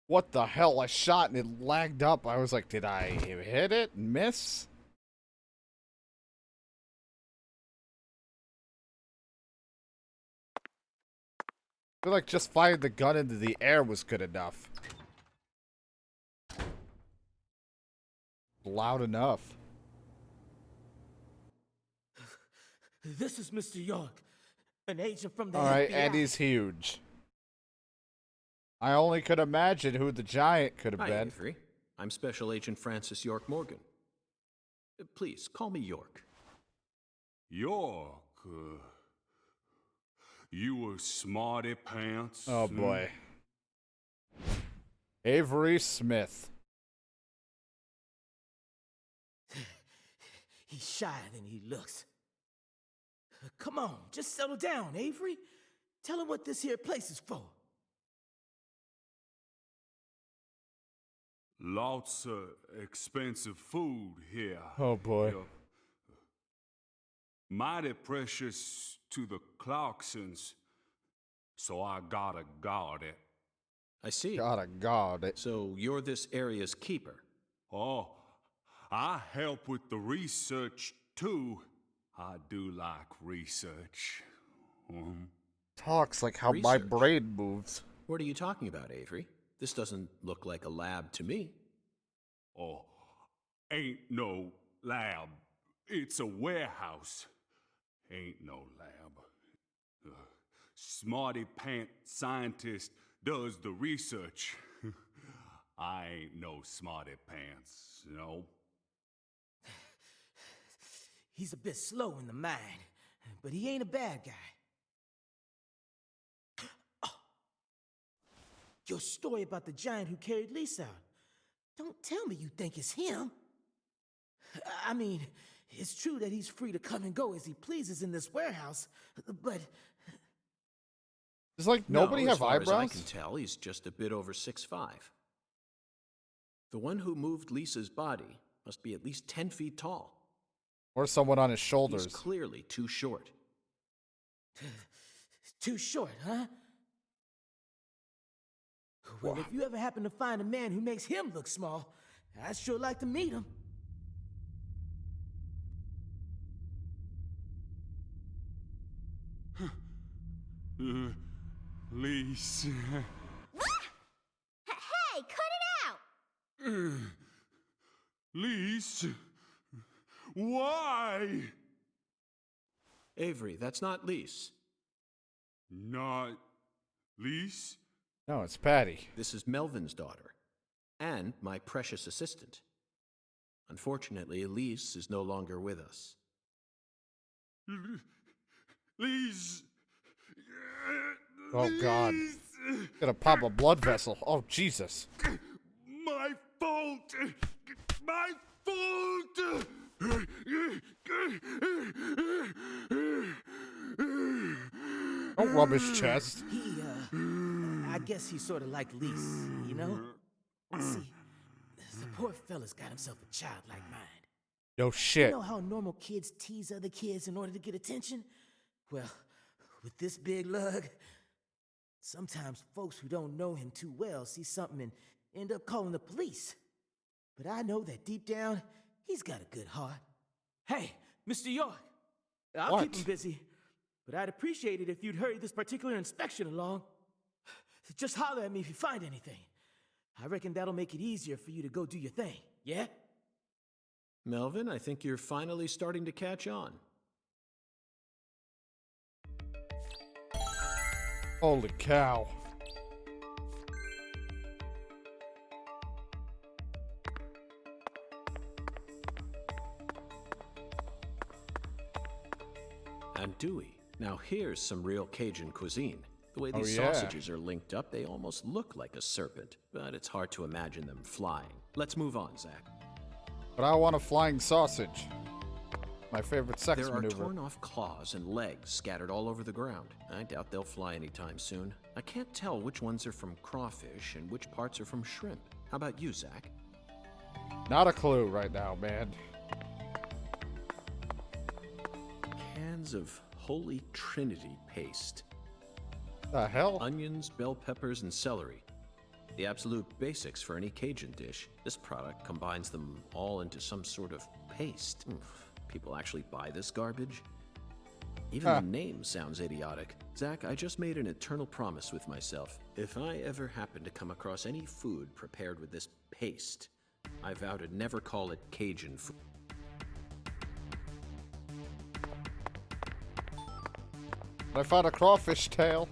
What the hell? I shot and it lagged up. I was like, did I hit it and miss? I feel like just firing the gun into the air was good enough. Loud enough. This is Mr. York, an agent from the Alright, FBI. and he's huge. I only could imagine who the giant could have Hi, been. Avery. I'm Special Agent Francis York Morgan. Please, call me York. York, you a smarty pants? Oh boy. Avery Smith. He's shyer than he looks. Come on, just settle down, Avery. Tell him what this here place is for. Lots of expensive food here. Oh boy. Mighty precious to the Clarksons, so I gotta guard it. I see. Gotta guard it. So you're this area's keeper. Oh, I help with the research too. I do like research. Talks like how my Research. brain moves. What are you talking about, Avery? This doesn't look like a lab to me. Oh, ain't no lab. It's a warehouse. Ain't no lab. Smarty pant scientist does the research. I ain't no smarty pants, you know. He's a bit slow in the mind, but he ain't a bad guy. Oh. Your story about the giant who carried Lisa out. Don't tell me you think it's him. I mean, it's true that he's free to come and go as he pleases in this warehouse, but... Does, like, nobody no, have as far eyebrows? As I can tell, he's just a bit over 6'5". The one who moved Lisa's body must be at least 10 feet tall. Or someone on his shoulders. He's clearly too short. Too short, huh? Well, if you ever happen to find a man who makes him look small, I'd sure like to meet him. Lisa. Hey, cut it out! Lisa. Why? Avery, that's not Lise. Not Lisa? No, it's Patty. This is Melvin's daughter, and my precious assistant. Unfortunately, Elise is no longer with us. Lisa. Oh, God. Gonna pop a blood vessel. Oh, Jesus. My fault. My fault. Don't rub his chest. I guess he's sort of like Lise, you know? See, the poor fella's got himself a childlike mind. No shit. You know how normal kids tease other kids in order to get attention? Well, with this big lug, sometimes folks who don't know him too well see something and end up calling the police. But I know that deep down, he's got a good heart. Hey, Mr. York, I'll keep him busy, but I'd appreciate it if you'd hurry this particular inspection along. Just holler at me if you find anything. I reckon that'll make it easier for you to go do your thing, yeah? Melvin, I think you're finally starting to catch on. Holy cow. And Dewey. Now here's some real Cajun cuisine. The way these yeah. sausages are linked up, they almost look like a serpent, but it's hard to imagine them flying. Let's move on, Zach. But I want a flying sausage. My favorite sex There are maneuver. torn off claws and legs scattered all over the ground. I doubt they'll fly anytime soon. I can't tell which ones are from crawfish and which parts are from shrimp. How about you, Zach? Not a clue right now, man. Cans of Holy Trinity paste. The hell? Onions, bell peppers, and celery. The absolute basics for any Cajun dish. This product combines them all into some sort of paste. People actually buy this garbage? Even the name sounds idiotic. Zach, I just made an eternal promise with myself. If I ever happen to come across any food prepared with this paste, I vow to never call it Cajun food. I found a crawfish tail.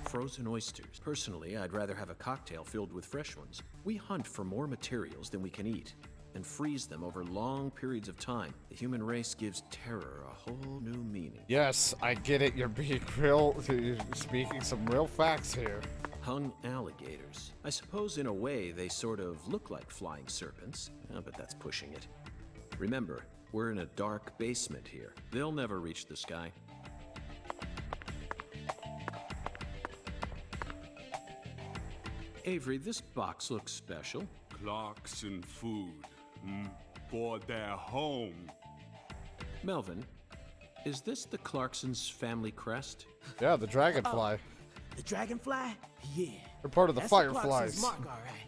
Frozen oysters. Personally, I'd rather have a cocktail filled with fresh ones. We hunt for more materials than we can eat and freeze them over long periods of time. The human race gives terror a whole new meaning. Yes, I get it. You're being real. You're speaking some real facts here. Hung alligators. I suppose in a way they sort of look like flying serpents, but that's pushing it. Remember, we're in a dark basement here. They'll never reach the sky. Avery, this box looks special. Clarkson food. For their home. Melvin, is this the Clarksons' family crest? Yeah, the dragonfly. The dragonfly? Yeah. They're part of the That's fireflies. The Clarksons' mark, all right.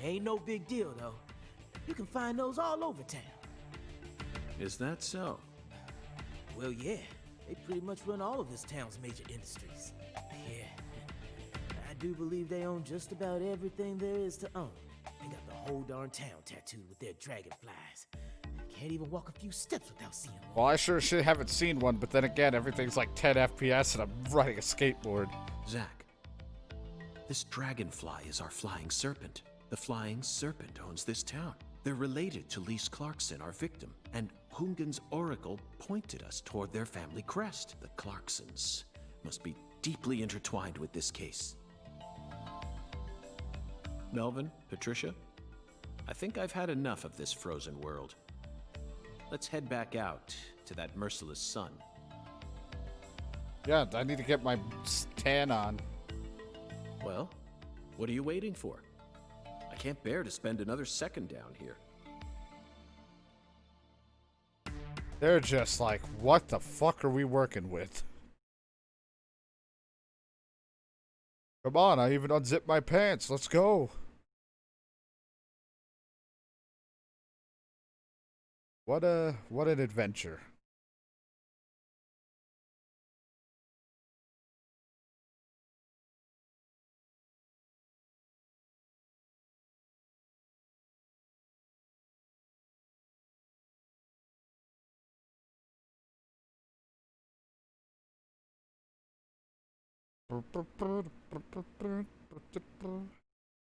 Ain't no big deal, though. You can find those all over town. Is that so? Well, yeah. They pretty much run all of this town's major industries. Yeah. I do believe they own just about everything there is to own. They got the whole darn town tattooed with their dragonflies. Can't even walk a few steps without seeing one. Well, I sure shit haven't seen one, but then again, everything's like 10 FPS and I'm riding a skateboard. Zach, This dragonfly is our flying serpent. The flying serpent owns this town. They're related to Lise Clarkson, our victim, and Hungan's oracle pointed us toward their family crest. The Clarksons must be deeply intertwined with this case. Melvin, Patricia, I think I've had enough of this frozen world. Let's head back out to that merciless sun. Yeah, I need to get my tan on. Well, what are you waiting for? I can't bear to spend another second down here. They're just like, what the fuck are we working with? Come on, I even unzipped my pants. Let's go. What an adventure.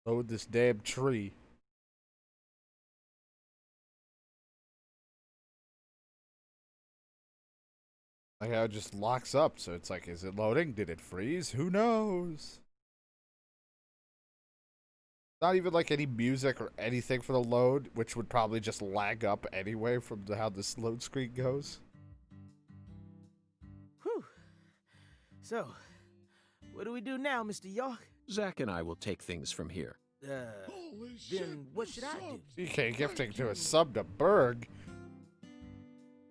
Load this damn tree. Like how it just locks up, so it's like, is it loading? Did it freeze? Who knows? Not even like any music or anything for the load, which would probably just lag up anyway from how this load screen goes. Whew. So, what do we do now, Mr. York? Zach and I will take things from here. Then what should I do? DK gifting to a sub to Berg.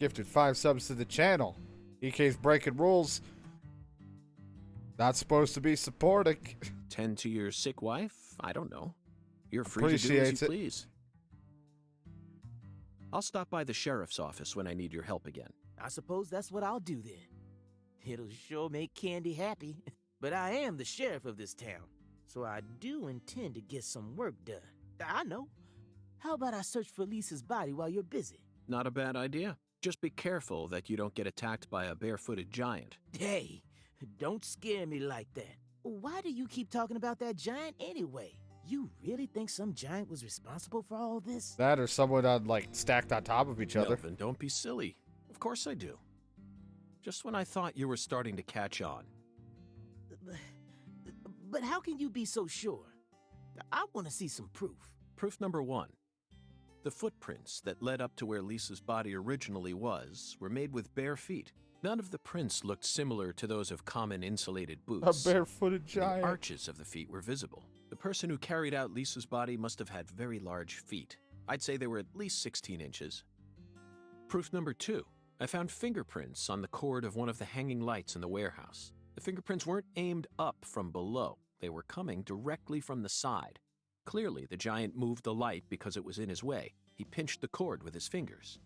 Gifted 5 subs to the channel. EK's breaking rules. Not supposed to be supporting. Tend to your sick wife? I don't know. You're free to do as Appreciates you it. please. I'll stop by the sheriff's office when I need your help again. I suppose that's what I'll do then. It'll sure make Candy happy. But I am the sheriff of this town, so I do intend to get some work done. I know. How about I search for Lisa's body while you're busy? Not a bad idea. Just be careful that you don't get attacked by a barefooted giant. Hey, don't scare me like that. Why do you keep talking about that giant anyway? You really think some giant was responsible for all this? That or someone on like stacked on top of each other. Melvin, don't be silly. Of course I do. Just when I thought you were starting to catch on. But how can you be so sure? I want to see some proof. Proof number 1. The footprints that led up to where Lisa's body originally was were made with bare feet. None of the prints looked similar to those of common insulated A boots. barefooted The giant. arches of the feet were visible. The person who carried out Lisa's body must have had very large feet. I'd say they were at least 16 inches. Proof number 2. I found fingerprints on the cord of one of the hanging lights in the warehouse. The fingerprints weren't aimed up from below. They were coming directly from the side. Clearly, the giant moved the light because it was in his way. He pinched the cord with his fingers.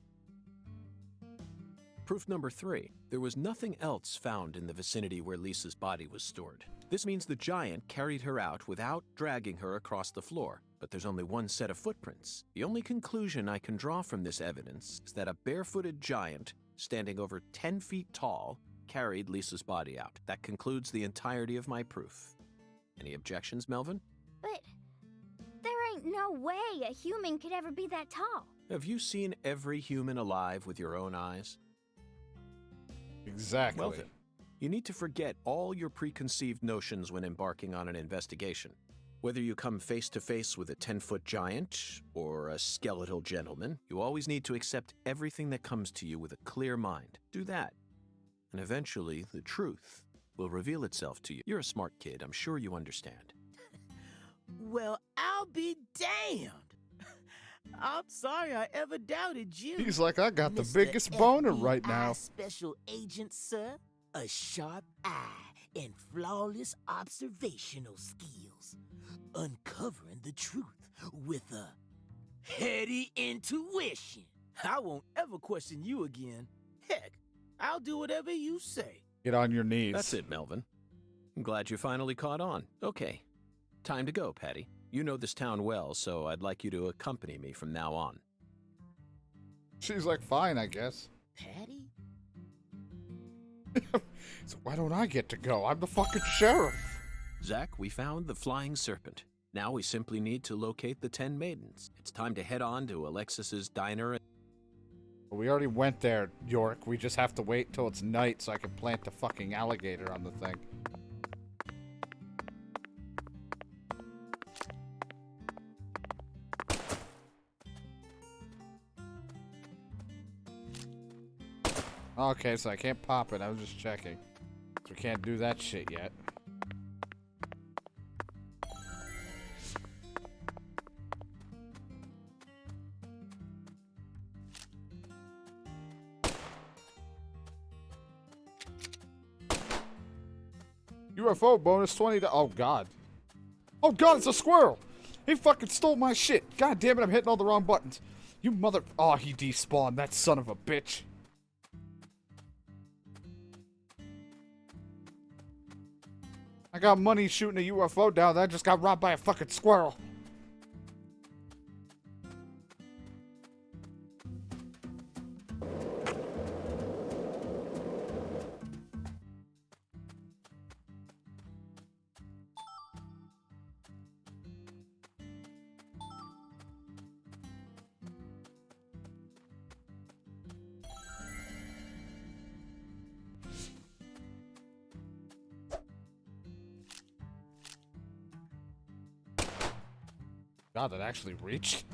Proof number 3. There was nothing else found in the vicinity where Lisa's body was stored. This means the giant carried her out without dragging her across the floor. But there's only one set of footprints. The only conclusion I can draw from this evidence is that a barefooted giant, standing over 10 feet tall, carried Lisa's body out. That concludes the entirety of my proof. Any objections, Melvin? But there ain't no way a human could ever be that tall. Have you seen every human alive with your own eyes? Exactly. Well then, you need to forget all your preconceived notions when embarking on an investigation. Whether you come face to face with a 10-foot giant or a skeletal gentleman, you always need to accept everything that comes to you with a clear mind. Do that, and eventually the truth will reveal itself to you. You're a smart kid, I'm sure you understand. Well, I'll be damned. I'm sorry I ever doubted you. He's like, I got the Mr. biggest boner FBI right now. Special agent, sir. A sharp eye and flawless observational skills. Uncovering the truth with a heady intuition. I won't ever question you again. Heck, I'll do whatever you say. Get on your knees. That's it, Melvin. I'm glad you finally caught on. Okay, time to go, Patty. You know this town well, so I'd like you to accompany me from now on. She's like, fine, I guess. Patty? So why don't I get to go? I'm the fucking sheriff. Zach, we found the flying serpent. Now we simply need to locate the 10 maidens. It's time to head on to Alexis's diner. We already went there, York. We just have to wait till it's night so I can plant the fucking alligator on the thing. Okay, so I can't pop it. I was just checking. So we can't do that shit yet. UFO bonus 20 to— oh god. Oh god, it's a squirrel! He fucking stole my shit! God damn it, I'm hitting all the wrong buttons. You mother— oh, he despawned, that son of a bitch. I got money shooting a UFO down there, I just got robbed by a fucking squirrel. God, that actually reached.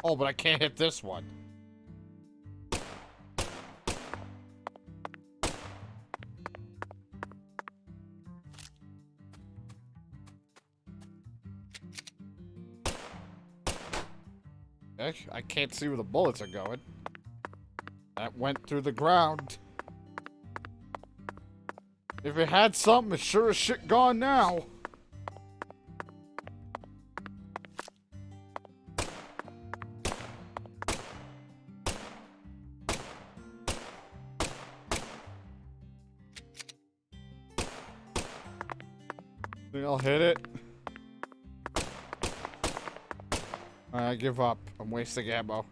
Oh, but I can't hit this one. I can't see where the bullets are going. That went through the ground. If it had something, it's sure as shit gone now. Think I'll hit it? I give up. I'm wasting ammo.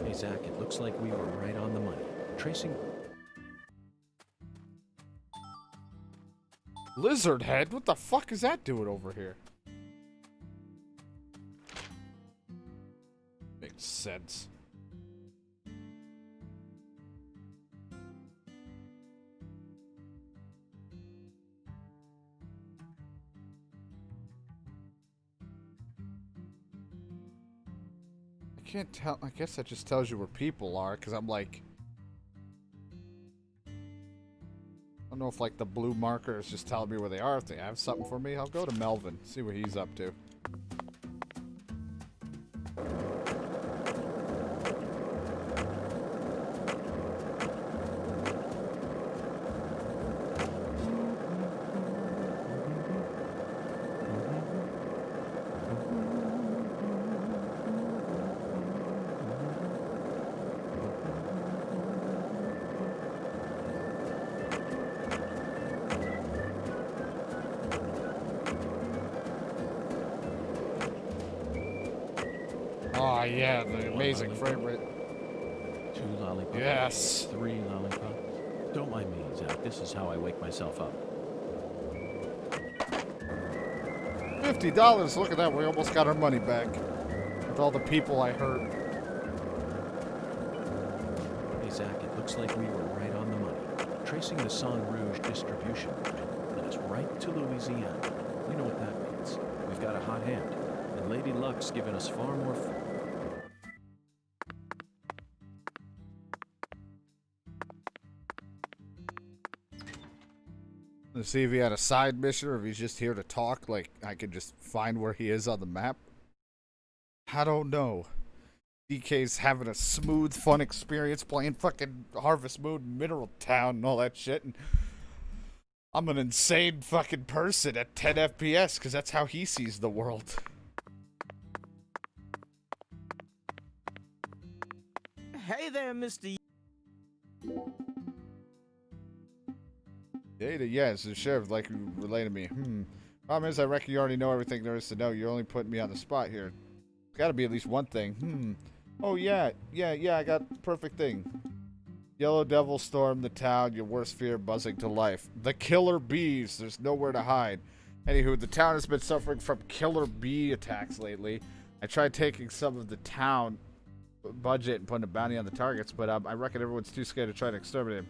Hey, Zach, it looks like we were right on the money. Tracing... Lizard head? What the fuck is that doing over here? Makes sense. I can't tell. I guess that just tells you where people are, because I'm like... I don't know if, like, the blue marker is just telling me where they are. If they have something for me, I'll go to Melvin, see what he's up to. Oh, yeah, the amazing frame rate. 2 lollipops. Yes. 3 lollipops. Don't mind me, Zach. This is how I wake myself up. $50. Look at that. We almost got our money back. With all the people I hurt. Hey, Zach, it looks like we were right on the money. Tracing the Sang Rouge distribution route led us right to Louisiana. You know what that means. We've got a hot hand. And Lady Luck's given us far more... Let's see if he had a side mission or if he's just here to talk. Like, I could just find where he is on the map. I don't know. DK's having a smooth, fun experience playing fucking Harvest Moon, Mineral Town, and all that shit. And I'm an insane fucking person at 10 FPS because that's how he sees the world. Hey there, Mr. Yeah, it's the sheriff, like you relayed to me. Problem is, I reckon you already know everything there is to know. You're only putting me on the spot here. There's gotta be at least one thing. Oh, yeah, I got the perfect thing. Yellow Devil stormed the town, your worst fear buzzing to life. The killer bees, there's nowhere to hide. Anywho, the town has been suffering from killer bee attacks lately. I tried taking some of the town budget and putting a bounty on the targets, but I reckon everyone's too scared to try to exterminate him.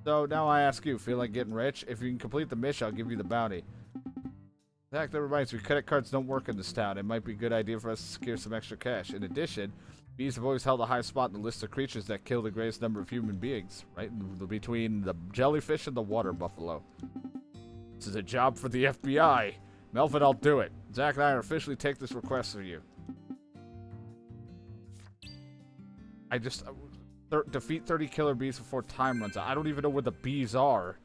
So now I ask you, feel like getting rich? If you can complete the mission, I'll give you the bounty. In fact, that reminds me, credit cards don't work in this town. It might be a good idea for us to secure some extra cash. In addition, bees have always held a high spot in the list of creatures that kill the greatest number of human beings, right? Between the jellyfish and the water buffalo. This is a job for the FBI. Melvin, I'll do it. Zach and I officially take this request for you. I just... defeat 30 killer bees before time runs out. I don't even know where the bees are.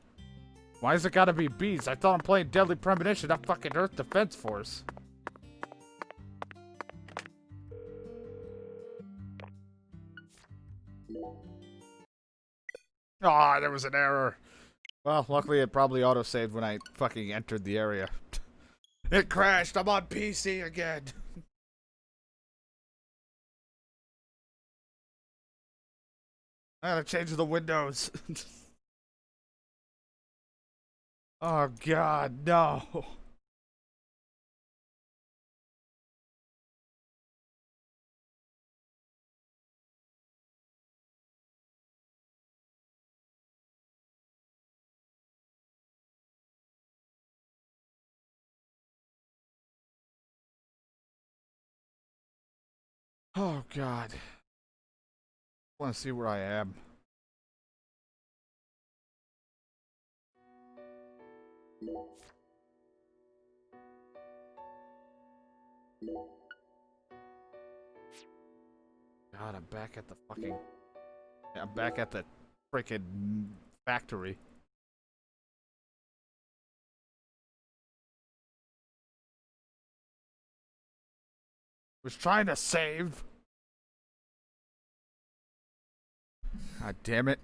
Why has it gotta be bees? I thought I'm playing Deadly Premonition, not fucking Earth Defense Force. Ah, there was an error. Well, luckily it probably auto-saved when I fucking entered the area. It crashed. I'm on PC again. I gotta change the windows. Oh god, no. Oh god. I want to see where I am. God, I'm back at the fucking... I'm back at the freaking factory. Was trying to save. God damn it.